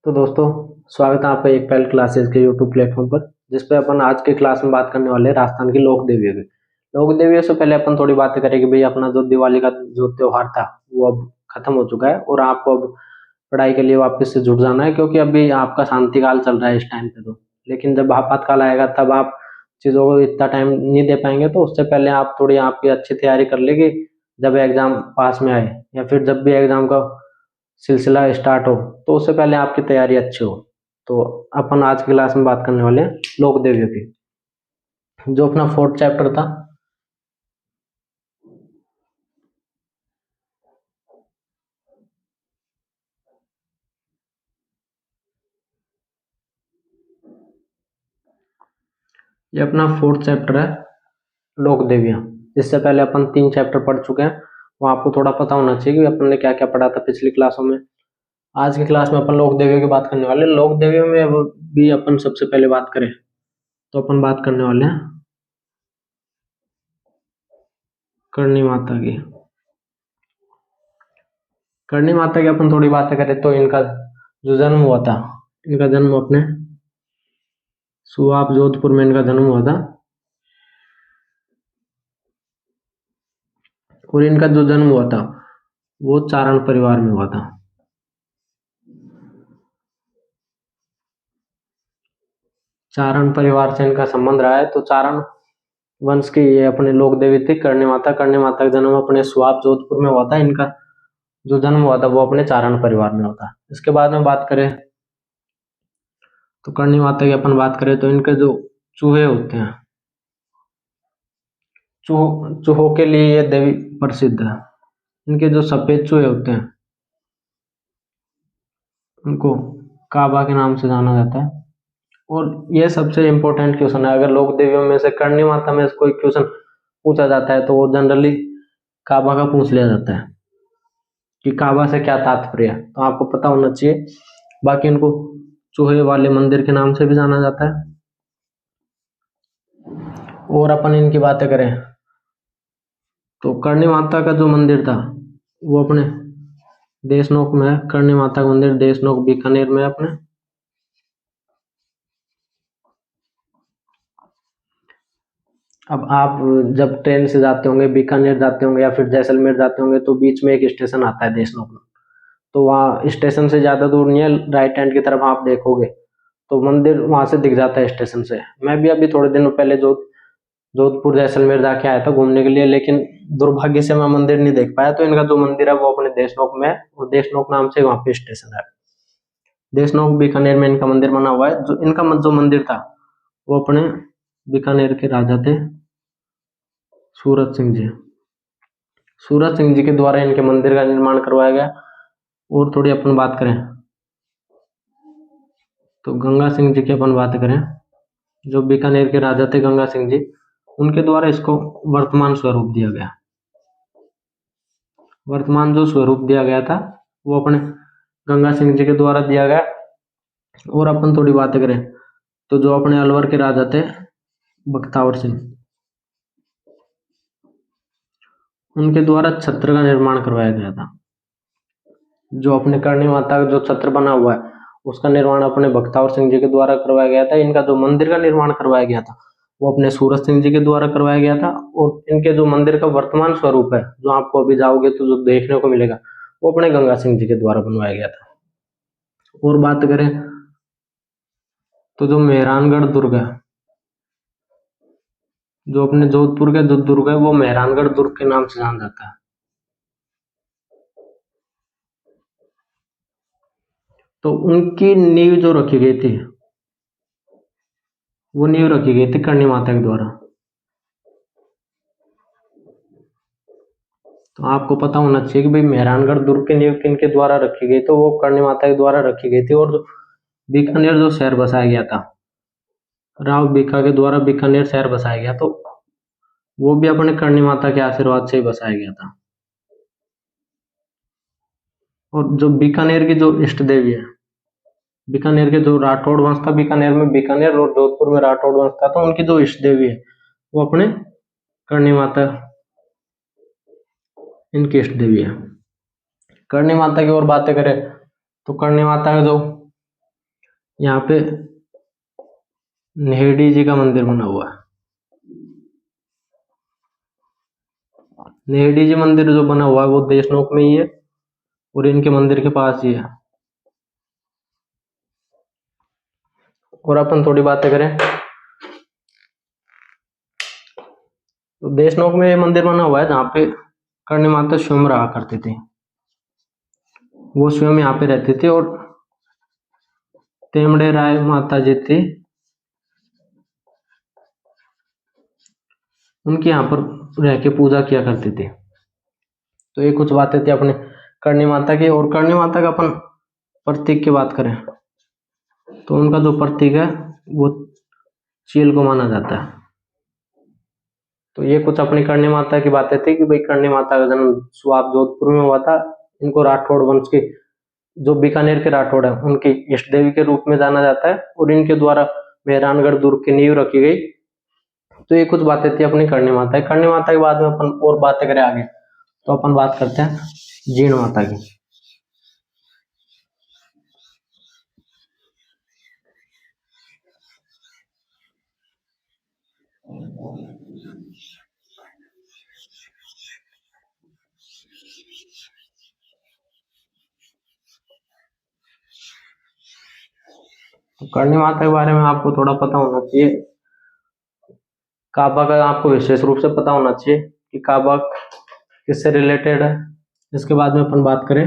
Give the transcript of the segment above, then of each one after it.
तो दोस्तों, स्वागत है आपका एक पहल क्लासेस के यूट्यूब प्लेटफॉर्म पर, जिस पे अपन आज के क्लास में बात करने वाले हैं राजस्थान की लोक देवियों की। लोक देवियों से पहले अपन थोड़ी बातें करेंगे। भाई, अपना जो दिवाली का जो त्योहार था वो अब खत्म हो चुका है और आपको अब पढ़ाई के लिए वापस से जुट जाना है, क्योंकि अभी आपका शांति काल चल रहा है इस टाइम पे। तो लेकिन जब आपातकाल आएगा तब आप चीज़ों को इतना टाइम नहीं दे पाएंगे, तो उससे पहले आप थोड़ी आपकी अच्छी तैयारी कर लेगी। जब एग्जाम पास में आए या फिर जब भी एग्जाम का सिलसिला स्टार्ट हो, तो उससे पहले आपकी तैयारी अच्छी हो। तो अपन आज की क्लास में बात करने वाले हैं लोक देवियों की, जो अपना फोर्थ चैप्टर था। ये अपना फोर्थ चैप्टर है, लोक देवियाँ। इससे पहले अपन 3 चैप्टर पढ़ चुके हैं, वो आपको थोड़ा पता होना चाहिए कि अपन ने क्या क्या पढ़ा था पिछली क्लासों में। आज की क्लास में अपन लोक देवियों की बात करने वाले हैं। लोक देवियों में भी अपन सबसे पहले बात करें तो अपन बात करने वाले हैं करणी माता की। करणी माता की अपन थोड़ी बातें करें तो इनका जो जन्म हुआ था, इनका जन्म अपने सुआब जोधपुर में इनका जन्म हुआ था। और इनका जो जन्म हुआ था वो चारण परिवार में हुआ था। चारण परिवार से इनका संबंध रहा है। तो चारण वंश की ये अपने लोक देवी थी करणी माता। करणी माता का जन्म अपने सुआब जोधपुर में हुआ था। इनका जो जन्म हुआ था वो अपने चारण परिवार में हुआ था। इसके बाद में बात करें तो करणी माता की अपन बात करें तो इनके जो चूहे होते हैं, चूहों के लिए ये देवी प्रसिद्ध है। इनके जो सफेद चूहे होते हैं उनको काबा के नाम से जाना जाता है। और ये सबसे इम्पोर्टेंट क्वेश्चन है। अगर लोक देवियों में से करणी माता में से कोई क्वेश्चन पूछा जाता है तो वो जनरली काबा का पूछ लिया जाता है कि काबा से क्या तात्पर्य है, तो आपको पता होना चाहिए। बाकी इनको चूहे वाले मंदिर के नाम से भी जाना जाता है। और अपन इनकी बातें करें तो करणी माता का जो मंदिर था वो अपने देशनोक में है। करणी माता का मंदिर देशनोक बीकानेर में है अपने। अब आप जब ट्रेन से जाते होंगे, बीकानेर जाते होंगे या फिर जैसलमेर जाते होंगे, तो बीच में एक स्टेशन आता है देशनोक में। तो वहाँ स्टेशन से ज़्यादा दूर नहीं है, राइट हैंड की तरफ आप देखोगे तो मंदिर वहां से दिख जाता है स्टेशन से। मैं भी अभी थोड़े दिनों पहले जोधपुर जैसलमेर जाके आया था घूमने के लिए, लेकिन दुर्भाग्य से मैं मंदिर नहीं देख पाया। तो इनका जो मंदिर है वो अपने देशनोक में है और देशनोक नाम से वहाँ पे स्टेशन है। देशनोक बीकानेर में इनका मंदिर बना हुआ है। जो इनका जो मंदिर था वो अपने बीकानेर के राजा थे सूरत सिंह जी। सूरत सिंह जी के द्वारा इनके मंदिर का निर्माण करवाया गया। और थोड़ी अपन बात करें तो गंगा सिंह जी की अपन बात करें, जो बीकानेर के राजा थे गंगा सिंह जी, उनके द्वारा इसको वर्तमान स्वरूप दिया गया। वर्तमान जो स्वरूप दिया गया था वो अपने गंगा सिंह जी के द्वारा दिया गया। और अपन थोड़ी बातें करें तो जो अपने अलवर के राजा थे बख्तावर सिंह, उनके द्वारा छत्र का निर्माण करवाया गया था। जो अपने करणी माता का जो छत्र बना हुआ है उसका निर्माण अपने बख्तावर सिंह जी के द्वारा करवाया गया था। इनका जो मंदिर का निर्माण करवाया गया था वो अपने सूरत सिंह जी के द्वारा करवाया गया था। और इनके जो मंदिर का वर्तमान स्वरूप है, जो आपको अभी जाओगे तो जो देखने को मिलेगा, वो अपने गंगा सिंह जी के द्वारा बनवाया गया था। और बात करें तो जो मेहरानगढ़ दुर्ग है, जो अपने जोधपुर का जो दुर्ग है वो मेहरानगढ़ दुर्ग के नाम से जाना जाता है। तो उनकी नींव जो रखी गई थी वो नींव रखी गई थी करणी माता के द्वारा। तो आपको पता होना चाहिए कि भाई मेहरानगढ़ दुर्ग की नींव किनके द्वारा रखी गई, तो वो करणी माता के द्वारा रखी गई थी। और जो बीकानेर जो शहर बसाया गया था, राव बीका के द्वारा बीकानेर शहर बसाया गया, तो वो भी अपने करणी माता के आशीर्वाद से ही बसाया गया था। और जो बीकानेर की जो इष्ट देवी है, बीकानेर के जो राठौड़ वंश था, बीकानेर में बीकानेर और जोधपुर में राठौड़ वंश था, तो उनकी जो इष्ट देवी है वो अपने करणी माता इनकी इष्ट देवी है। करणी माता की और बातें करें तो करणी माता का जो यहाँ पे नेहडी जी का मंदिर बना हुआ है। नेहडी जी मंदिर जो बना हुआ है वो देशनोक में ही है और इनके मंदिर के पास ही है। और अपन थोड़ी बातें करें तो देशनोक में ये मंदिर बना हुआ है जहाँ पे करणी माता स्वयं रहा करती थी। वो स्वयं यहाँ पे रहती थी और तेमड़े राय माता जी थी, उनकी यहाँ पर रह के पूजा किया करती थी। तो ये कुछ बातें थी अपने करणी माता की। और करणी माता का अपन प्रतीक की बात करें तो उनका जो प्रतीक है वो चील को माना जाता है। तो ये कुछ अपनी करणी माता की बातें थी कि भाई करणी माता का जन्म स्वाप जोधपुर में हुआ था। इनको राठौड़ वंश की जो बीकानेर के राठौड़ है उनकी इष्ट देवी के रूप में जाना जाता है और इनके द्वारा मेहरानगढ़ दुर्ग की नींव रखी गई। तो ये कुछ बातें थी अपनी करणी माता। करणी माता के बाद में अपन और बातें करें आगे तो अपन बात करते हैं जीण माता की। तो करणी माता के बारे में आपको थोड़ा पता होना चाहिए। काबा का आपको विशेष रूप से पता होना चाहिए कि काबा किससे रिलेटेड है। इसके बाद में अपन बात करें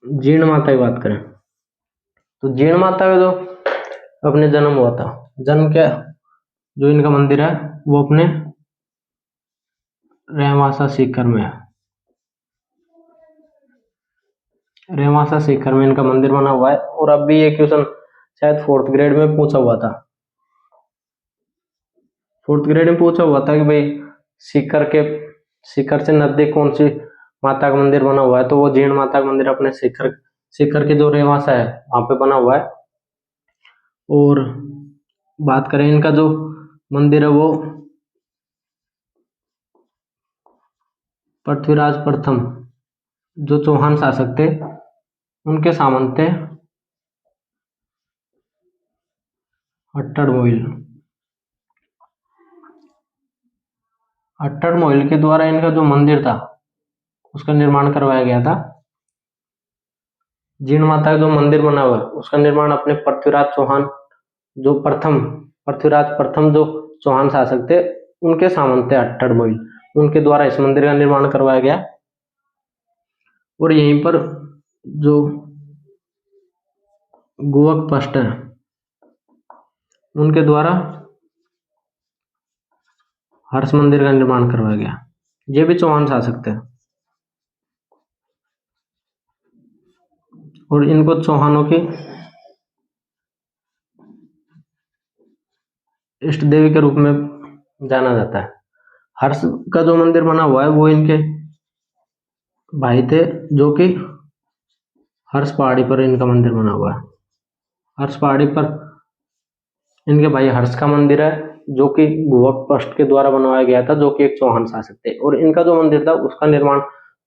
जीण माता की बात करें तो जीण माता का जो अपने जन्म हुआ था, जन्म क्या जो इनका मंदिर है वो अपने रेवासा सीकर में है। रेवासा सीकर में इनका मंदिर बना हुआ है। और अब भी ये क्वेश्चन शायद 4th ग्रेड में पूछा हुआ था। 4th ग्रेड में पूछा हुआ था कि भाई सीकर से नजदीक कौन सी माता का मंदिर बना हुआ है। तो वो जीण माता का मंदिर अपने सीकर के जो रेवासा है वहां पे बना हुआ है। और बात करें इनका जो मंदिर है वो पृथ्वीराज प्रथम जो चौहान शासक थे उनके सामंत थे अट्टड़ मोइल के द्वारा इनका जो मंदिर था उसका निर्माण करवाया गया था। जीण माता का जो मंदिर बना हुआ है उसका निर्माण अपने पृथ्वीराज प्रथम जो चौहान शासक थे उनके सामंत थे अट्टड़ मोइल, उनके द्वारा इस मंदिर का निर्माण करवाया गया। और यहीं पर जो गोवक पष्ट है उनके द्वारा हर्ष मंदिर का निर्माण करवाया गया। ये भी चौहान शासक थे और इनको चौहानों की इष्ट देवी के रूप में जाना जाता है। हर्ष का जो मंदिर बना हुआ है वो इनके भाई थे जो कि हर्ष पहाड़ी पर इनका मंदिर बना हुआ है। हर्ष पहाड़ी पर इनके भाई हर्ष का मंदिर है जो कि गोवक पष्ट के द्वारा बनवाया गया था जो कि एक चौहान शासक थे। और इनका जो मंदिर था उसका निर्माण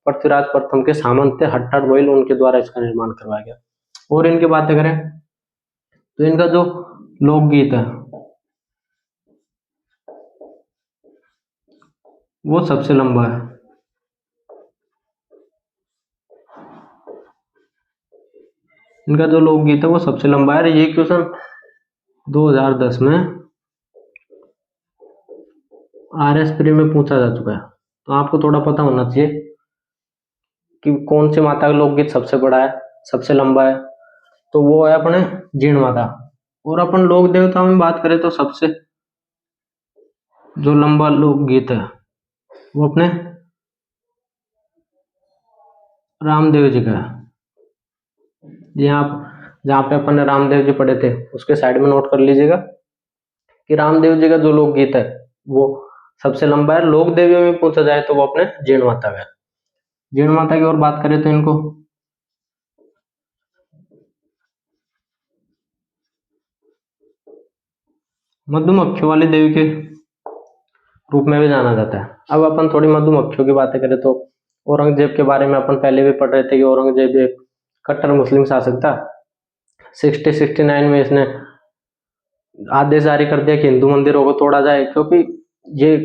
पृथ्वीराज प्रथम के सामंत थे हट्टड़ मोइल, उनके द्वारा इसका निर्माण करवाया गया। और इनकी बातें करें तो इनका जो लोकगीत है वो सबसे लंबा है। इनका जो लोकगीत है वो सबसे लंबा है। ये क्वेश्चन 2010 में RS प्री में पूछा जा चुका है। तो आपको थोड़ा पता होना चाहिए कि कौन सी माता का लोकगीत सबसे बड़ा है, सबसे लंबा है। तो वो है अपने जीण माता। और अपन लोक देवताओं में बात करें तो सबसे जो लंबा लोकगीत है वो अपने रामदेव जी का है। यहाँ जहाँ पे अपन ने रामदेव जी पढ़े थे उसके साइड में नोट कर लीजिएगा कि रामदेव जी का जो लोकगीत है वो सबसे लंबा है। लोक देवियों में पूछा जाए तो वो अपने जीण माता का है। जीण माता की और बात करें तो इनको मधुमक्खियों वाली देवी के रूप में भी जाना जाता है। अब अपन थोड़ी मधुमक्खियों की बातें करें तो औरंगजेब के बारे में अपन पहले भी पढ़ रहे थे कि औरंगजेब एक कट्टर मुस्लिम शासक था। 1669 में इसने आदेश जारी कर दिया कि हिंदू मंदिरों को तोड़ा जाए, क्योंकि ये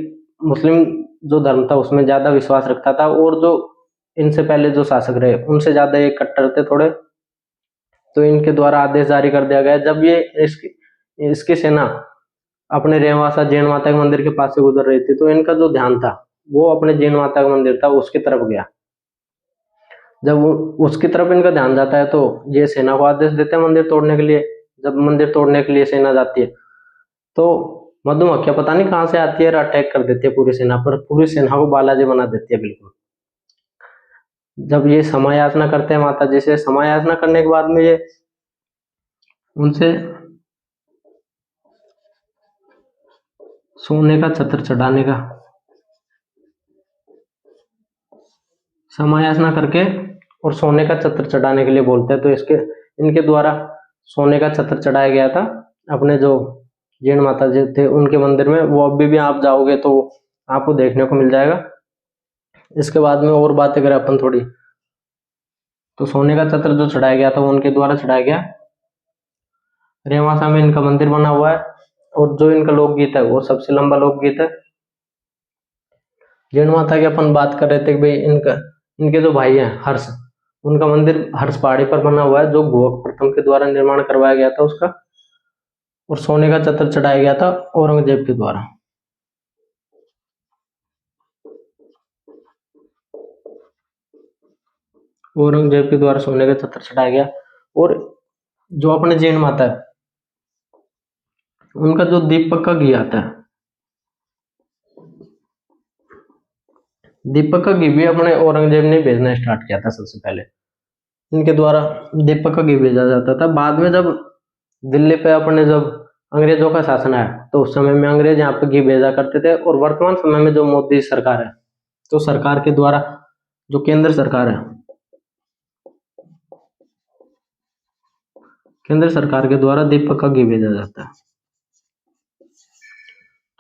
मुस्लिम जो धर्म था उसमें ज्यादा विश्वास रखता था, और जो इनसे पहले जो शासक रहे उनसे ज्यादा ये कट्टर थे थोड़े। तो इनके द्वारा आदेश जारी कर दिया गया। जब ये इसकी इसकी सेना अपने रेवासा जैन माता के मंदिर के पास से गुजर रही थी, तो इनका जो ध्यान था वो अपने जैन माता का मंदिर था उसकी तरफ गया। जब उसकी तरफ इनका ध्यान जाता है तो ये सेना को आदेश देते हैं मंदिर तोड़ने के लिए। जब मंदिर तोड़ने के लिए सेना जाती है तो मधुमक्खियां पता नहीं कहां से आती है और अटैक कर देती है पूरी सेना पर, पूरी सेना को बालाजी बना देती है बिल्कुल। जब ये समय याचना करते हैं माता जी से, समय याचना करने के बाद में ये उनसे सोने का छत्र चढ़ाने का समय याचना करके और सोने का छत्र चढ़ाने के लिए बोलते हैं। तो इसके इनके द्वारा सोने का छत्र चढ़ाया गया था अपने जो जैन माता जी थे उनके मंदिर में। वो अभी भी आप जाओगे तो आपको देखने को मिल जाएगा। इसके बाद में और बातें करें अपन थोड़ी, तो सोने का छत्र जो चढ़ाया गया था वो उनके द्वारा चढ़ाया गया। रेवासा में इनका मंदिर बना हुआ है, और जो इनका लोकगीत है वो सबसे लंबा लोकगीत है। जैन माता की अपन बात कर रहे थे कि भाई इनके जो भाई हैं हर्ष, उनका मंदिर हर्ष पहाड़ी पर बना हुआ है, जो गोवक प्रथम के द्वारा निर्माण करवाया गया था उसका। और सोने का छत्र चढ़ाया गया था औरंगजेब के द्वारा। औरंगजेब के द्वारा सोने का छत्र चढ़ाया गया। और जो अपने जैन माता है उनका जो दीपक का घी आता है, दीपक का घी भी अपने औरंगजेब ने भेजना स्टार्ट किया था सबसे पहले। इनके द्वारा दीपक का घी भेजा जाता था। बाद में जब दिल्ली पे अपने जब अंग्रेजों का शासन आया तो उस समय में अंग्रेज यहाँ पे घी भेजा करते थे। और वर्तमान समय में जो मोदी सरकार है, तो सरकार के द्वारा जो केंद्र सरकार है, केंद्र सरकार के द्वारा दीपक का घी भेजा जाता है।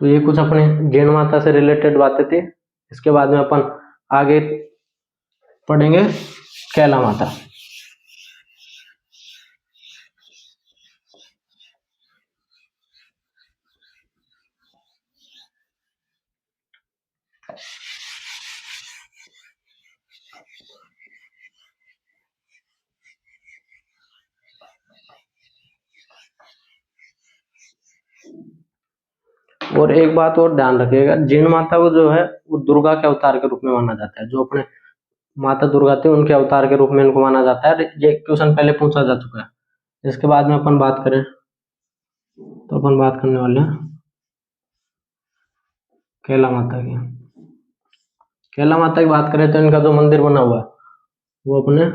तो ये कुछ अपने जैन माता से रिलेटेड बातें थी। इसके बाद में अपन आगे पढ़ेंगे कैला माता। और एक बात और ध्यान रखिएगा, जैन माता को जो है वो दुर्गा के अवतार के रूप में माना जाता है। जो अपने माता दुर्गा थी उनके अवतार के रूप में इनको माना जाता है। ये क्वेश्चन पहले पूछा जा चुका है। इसके बाद में अपन बात करें तो अपन बात करने वाले हैं कैला माता की। कैला माता की बात करें तो इनका जो मंदिर बना हुआ है वो अपने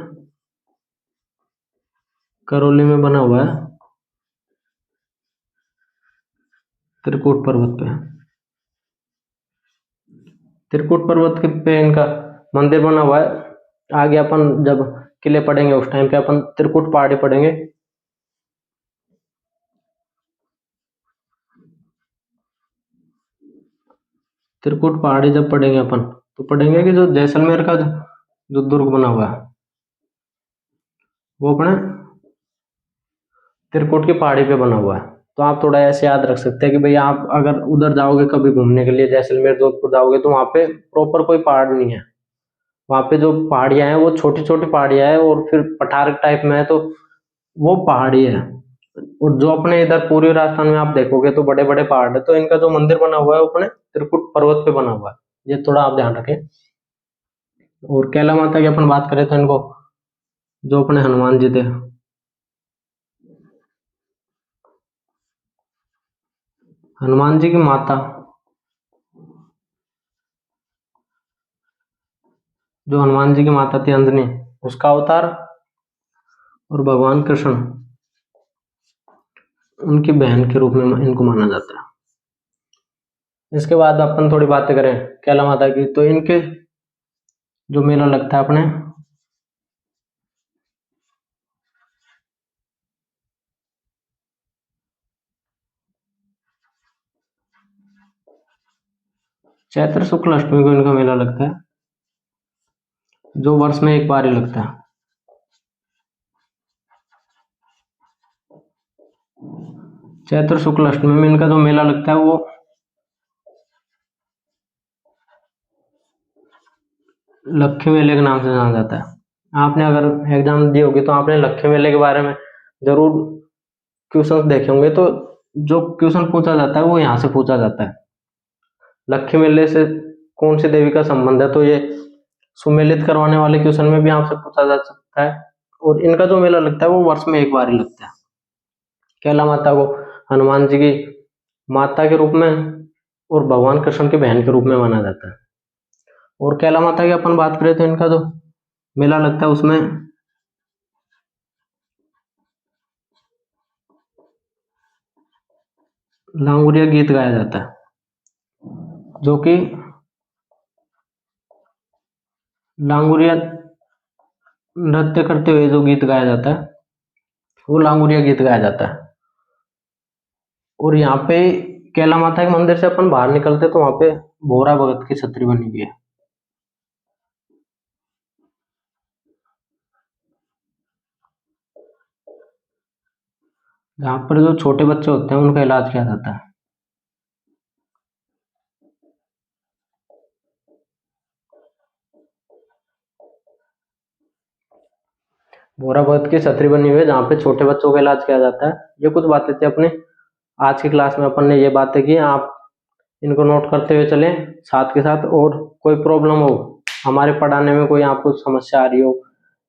करौली में बना हुआ है, त्रिकूट पर्वत पे। त्रिकूट पर्वत के पे इनका मंदिर बना हुआ है। आगे अपन जब किले पढ़ेंगे उस टाइम पे अपन त्रिकूट पहाड़ी पढ़ेंगे। त्रिकूट पहाड़ी जब पढ़ेंगे अपन तो पढ़ेंगे कि जो जैसलमेर का जो दुर्ग बना हुआ है वो अपने त्रिकुट की पहाड़ी पे बना हुआ है। तो आप थोड़ा ऐसे याद रख सकते हैं कि भाई आप अगर उधर जाओगे कभी घूमने के लिए, जैसलमेर जोधपुर जाओगे, तो वहाँ पे प्रॉपर कोई पहाड़ नहीं है। वहाँ पे जो पहाड़ियाँ हैं वो छोटी छोटी पहाड़ियाँ हैं और फिर पठार टाइप में है, तो वो पहाड़ी है। और जो अपने इधर पूर्वी राजस्थान में आप देखोगे तो बड़े बड़े पहाड़ है। तो इनका जो मंदिर बना हुआ है वो अपने त्रिकुट पर्वत पे बना हुआ है, ये थोड़ा आप ध्यान रखें। और कैला माता की अपन बात करें तो इनको जो अपने हनुमान जी थे, हनुमान जी की माता जो हनुमान जी की माता थी अंजनी, उसका अवतार, और भगवान कृष्ण उनकी बहन के रूप में इनको माना जाता है। इसके बाद अपन थोड़ी बातें करें कैला माता की, तो इनके जो मेला लगता है अपने चैत्र शुक्ल अष्टमी को इनका मेला लगता है। जो वर्ष में एक बार ही लगता है। चैत्र शुक्ल अष्टमी में इनका जो मेला लगता है वो लक्ष्मी मेले के नाम से जाना जाता है। आपने अगर एग्जाम दी होगी तो आपने लक्ष्मी मेले के बारे में जरूर क्वेश्चंस देखे होंगे, तो जो क्वेश्चन पूछा जाता है वो यहाँ से पूछा जाता है। लक्ष्मी मेले से कौन सी देवी का संबंध है, तो ये सुमेलित करवाने वाले क्वेश्चन में भी आपसे पूछा जा सकता है। और इनका जो मेला लगता है वो वर्ष में एक बार ही लगता है। कैला माता को हनुमान जी की माता के रूप में और भगवान कृष्ण की बहन के रूप में माना जाता है। और कैला माता की अपन बात करें तो इनका जो मेला लगता है उसमें लांगुरिया गीत गाया जाता है, जो कि लांगुरिया नृत्य करते हुए जो गीत गाया जाता है वो लांगुरिया गीत गाया जाता है। और यहाँ पे कैला माता के मंदिर से अपन बाहर निकलते तो वहां पे भोरा भगत की छतरी बनी हुई है। जहाँ पर जो छोटे बच्चे होते हैं उनका इलाज किया जाता है। भोरा भगत की छतरी बनी हुई है जहाँ पे छोटे बच्चों का इलाज किया जाता है। ये कुछ बातें थी अपने आज की क्लास में, अपन ने ये बातें की, आप इनको नोट करते हुए चलें साथ के साथ। और कोई प्रॉब्लम हो, हमारे पढ़ाने में कोई आपको समस्या आ रही हो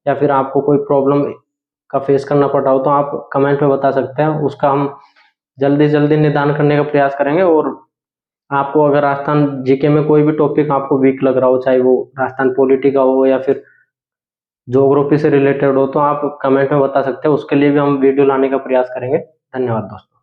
या फिर आपको कोई प्रॉब्लम का फेस करना पड़ा हो तो आप कमेंट में बता सकते हैं, उसका हम जल्दी से जल्दी निदान करने का प्रयास करेंगे। और आपको अगर राजस्थान जीके में कोई भी टॉपिक आपको वीक लग रहा हो, चाहे वो राजस्थान पॉलिटी का हो या फिर ज्योग्राफी से रिलेटेड हो, तो आप कमेंट में बता सकते हैं, उसके लिए भी हम वीडियो लाने का प्रयास करेंगे। धन्यवाद दोस्तों।